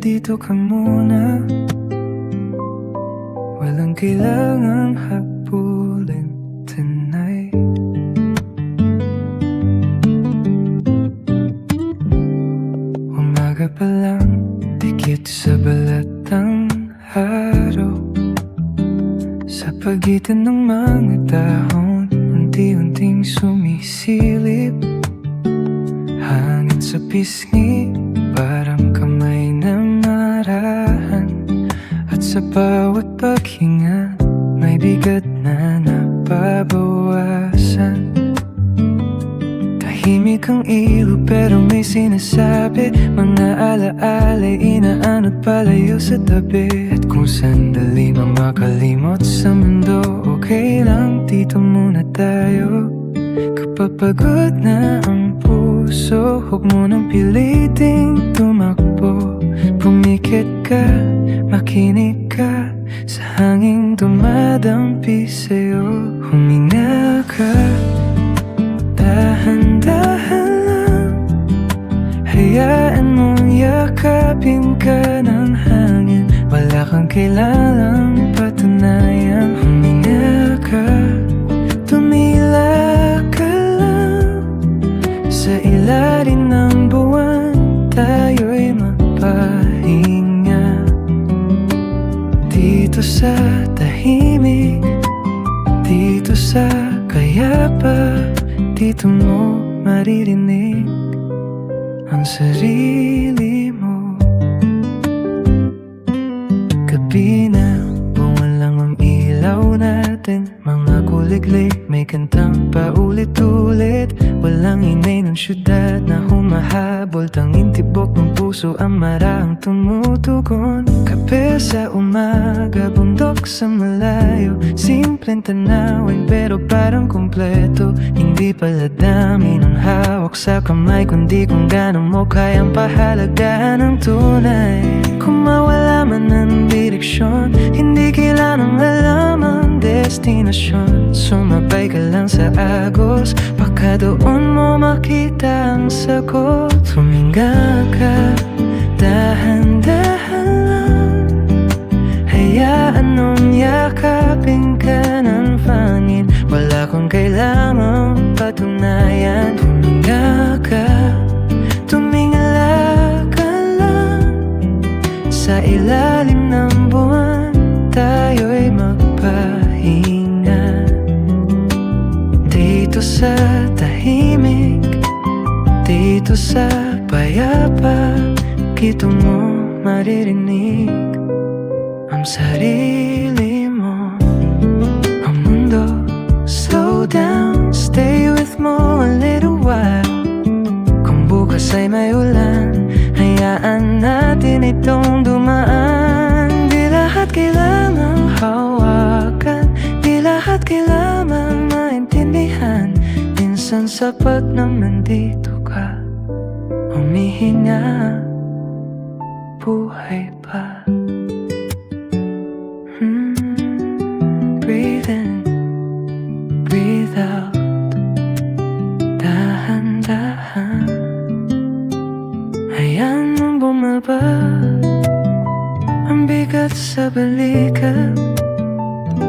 dito ka muna. Walang kailangang habulin tonight. Umaga pa lang, dikit sa balatang araw. Sa pagitan ng mga dahon, unti-unting sumisilip. Hangin sa pisngi, parang kamay na marahan. At sa bawat paghinga, may bigat na nababawasan. Tahimik ang ilog pero may sinasabi. Mga alaala'y inaanod palayo sa tabi. At kung sandali makalimot sa mundo, okay lang, dito muna tayo. Kapag pagod na ang puso, huwag mo nang piliting tumakbo. Pumikit ka, makinig ka sa hanging dumadampi sa'yo. Huminga ka, dahan-dahan lang. Hayaan mong yakapin ka ng hangin. Wala kang kailangang patunayan. Huminga ka, tumila ka lang. Sa ilalim ng buwan, tayo'y magpahinga. Dito sa tahimik, dito sa kayapa, dito mo maririnig ang sarili mo. Gabi na, buwan lang ang ilaw natin. Mga kuliglig, may kantang paulit-ulit. Walang ingay ng syudad na humahabol. Tanging tibok ng puso ang marahang tumutugon. Kape sa umaga, bundok sa malayo. Simpleng tanawin pero parang kumpleto. Hindi pala dami ng hawak sa kamay, kundi kung gaano mo kayang pahalagahan ng tunay. Kung mawala man ang direksyon, hindi kailangang alam ang destinasyon. Sumabay ka lang sa agos, baka doon mo makita ang sagot. Huminga ka, dahan-dahan lang. Hayaan mong yakapin ka ng hangin. Wala kang kailangang patunayan. Huminga ka, tumingala ka lang. Sa ilalim ng buwan, tayo'y magpahinga. Dito sa tahimik, dito sa payapa, dito mo maririnig ang sarili mo. Ang mundo, slow down, stay with mo a little while. Kung bukas ay may ulan, hayaan natin itong dumaan. Di lahat kailangang hawakan, di lahat kailangang maintindihan. Minsan sapat naman dito ka, humihinga, buhay pa. Breathe in, breathe out, dahan-dahan. Hayaan mong bumaba ang bigat sa balikat.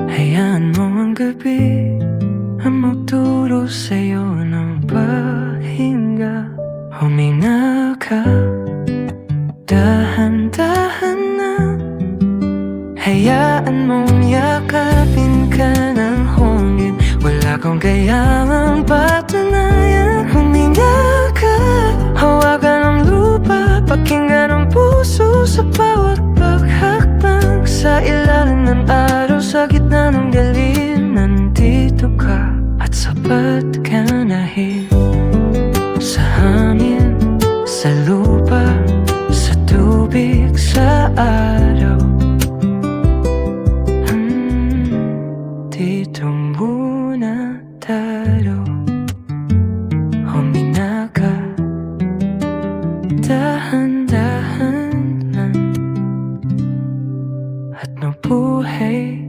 Hayaan mo ang gabi ang magturo sa'yo ng pahinga. Huminga ka, dahan-dahan na. Hayaan mong yakapin ka ng hangin. Wala kang kailangang patunayan. Huminga ka, hawakan ang lupa, pakinggan ang puso sa bawat paghakbang. Sa ilalim ng araw, sa gitna ng dilim, nandito ka at sapat ka dahil sa hangin, sa lupa, sa tubig, sa araw. Dito muna tayo. Huminga ka, dahan-dahan lang. At mabuhay